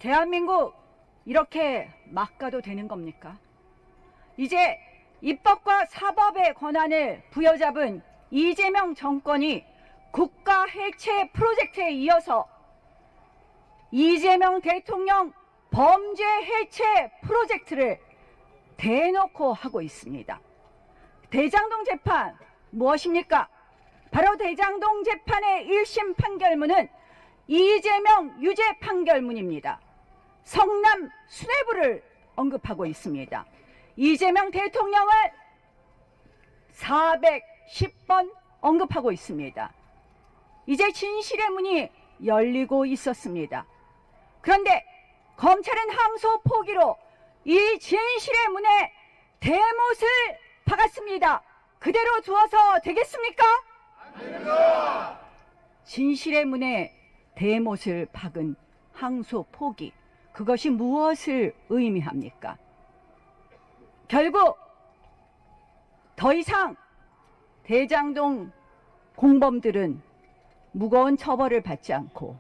대한민국 이렇게 막 가도 되는 겁니까? 이제 입법과 사법의 권한을 부여잡은 이재명 정권이 국가 해체 프로젝트에 이어서 이재명 대통령 범죄 해체 프로젝트를 대놓고 하고 있습니다. 대장동 재판 무엇입니까? 바로 대장동 재판의 1심 판결문은 이재명 유죄 판결문입니다. 성남 수뇌부를 언급하고 있습니다. 이재명 대통령을 410번 언급하고 있습니다. 이제 진실의 문이 열리고 있었습니다. 그런데 검찰은 항소 포기로 이 진실의 문에 대못을 박았습니다. 그대로 두어서 되겠습니까? 아닙니다. 진실의 문에 대못을 박은 항소 포기, 그것이 무엇을 의미합니까? 결국 더 이상 대장동 공범들은 무거운 처벌을 받지 않고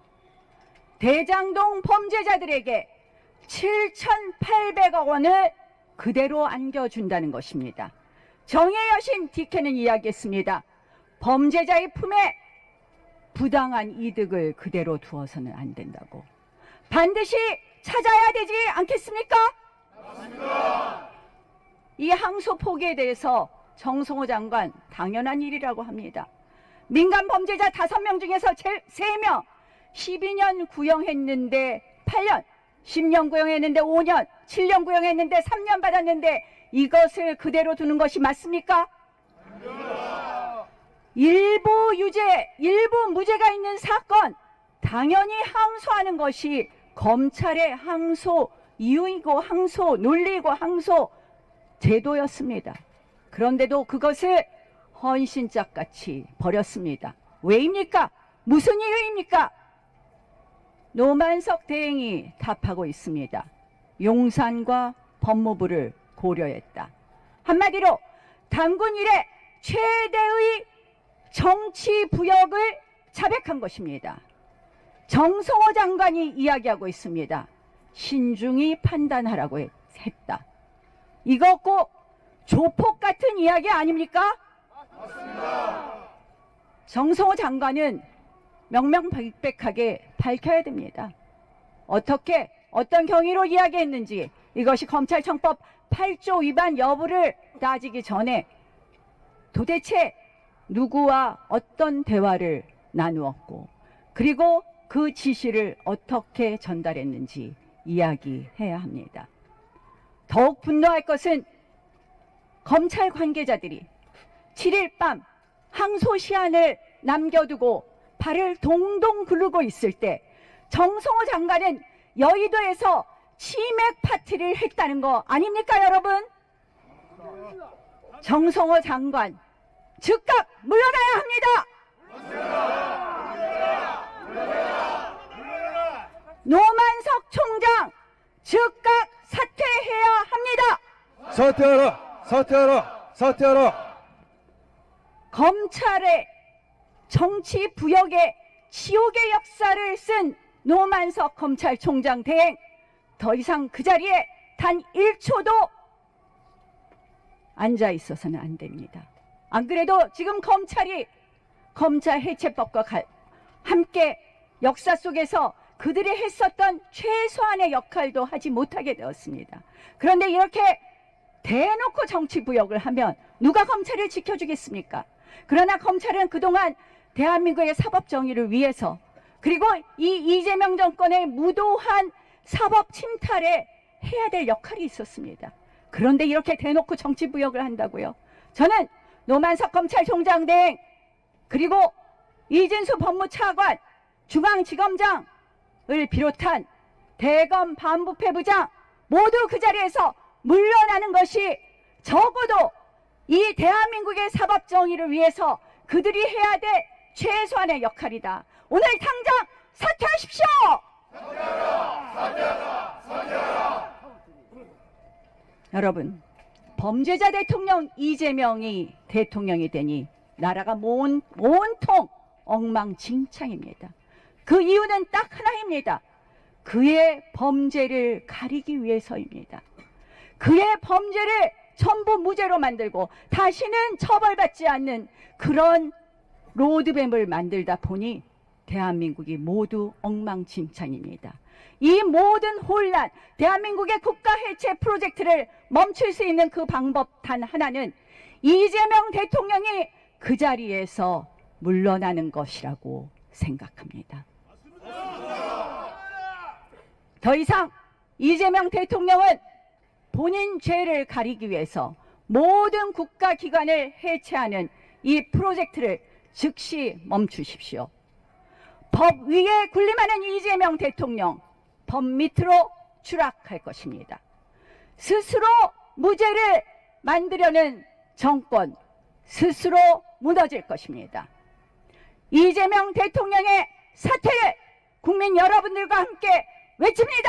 대장동 범죄자들에게 7,800억 원을 그대로 안겨준다는 것입니다. 정의의 여신 디케는 이야기했습니다. 범죄자의 품에 부당한 이득을 그대로 두어서는 안 된다고. 반드시 찾아야 되지 않겠습니까? 맞습니다. 이 항소 포기에 대해서 정성호 장관 당연한 일이라고 합니다. 민간 범죄자 5명 중에서 3명 12년 구형했는데 8년, 10년 구형했는데 5년, 7년 구형했는데 3년 받았는데 이것을 그대로 두는 것이 맞습니까? 아닙니다. 일부 유죄, 일부 무죄가 있는 사건 당연히 항소하는 것이 검찰의 항소 이유이고 항소 논리이고 항소 제도였습니다. 그런데도 그것을 헌신짝같이 버렸습니다. 왜입니까? 무슨 이유입니까? 노만석 대행이 답하고 있습니다. 용산과 법무부를 고려했다. 한마디로 단군 이래 최대의 정치 부역을 자백한 것입니다. 정성호 장관이 이야기하고 있습니다. 신중히 판단하라고 했다. 이거 꼭 조폭 같은 이야기 아닙니까? 맞습니다. 정성호 장관은 명명백백하게 밝혀야 됩니다. 어떻게 어떤 경위로 이야기했는지, 이것이 검찰청법 8조 위반 여부를 따지기 전에 도대체 누구와 어떤 대화를 나누었고 그리고 그 지시를 어떻게 전달했는지 이야기해야 합니다. 더욱 분노할 것은 검찰 관계자들이 7일 밤 항소시한을 남겨두고 발을 동동 구르고 있을 때 정성호 장관은 여의도에서 치맥 파티를 했다는 거 아닙니까, 여러분? 정성호 장관 즉각 물러나야 합니다. 노만석 총장 즉각 사퇴해야 합니다. 사퇴하라! 사퇴하라! 사퇴하라! 검찰의 정치 부역의 지옥의 역사를 쓴 노만석 검찰총장 대행, 더 이상 그 자리에 단 1초도 앉아 있어서는 안 됩니다. 안 그래도 지금 검찰이 검찰 해체법과 함께 역사 속에서 그들이 했었던 최소한의 역할도 하지 못하게 되었습니다. 그런데 이렇게 대놓고 정치부역을 하면 누가 검찰을 지켜주겠습니까? 그러나 검찰은 그동안 대한민국의 사법정의를 위해서 그리고 이 이재명 정권의 무도한 사법 침탈에 해야 될 역할이 있었습니다. 그런데 이렇게 대놓고 정치부역을 한다고요? 저는 노만석 검찰총장 대행 그리고 이진수 법무차관, 중앙지검장을 비롯한 대검 반부패부장 모두 그 자리에서 물러나는 것이 적어도 이 대한민국의 사법정의를 위해서 그들이 해야 될 최소한의 역할이다. 오늘 당장 사퇴하십시오. 사퇴하라! 사퇴하라! 사퇴하라! 여러분, 범죄자 대통령 이재명이 대통령이 되니 나라가 온통 엉망진창입니다. 그 이유는 딱 하나입니다. 그의 범죄를 가리기 위해서입니다. 그의 범죄를 전부 무죄로 만들고 다시는 처벌받지 않는 그런 로드맵을 만들다 보니 대한민국이 모두 엉망진창입니다. 이 모든 혼란, 대한민국의 국가 해체 프로젝트를 멈출 수 있는 그 방법 단 하나는 이재명 대통령이 그 자리에서 물러나는 것이라고 생각합니다. 더 이상 이재명 대통령은 본인 죄를 가리기 위해서 모든 국가기관을 해체하는 이 프로젝트를 즉시 멈추십시오. 법 위에 군림하는 이재명 대통령, 법 밑으로 추락할 것입니다. 스스로 무죄를 만들려는 정권, 스스로 무너질 것입니다. 이재명 대통령의 사퇴를 국민 여러분들과 함께 외칩니다.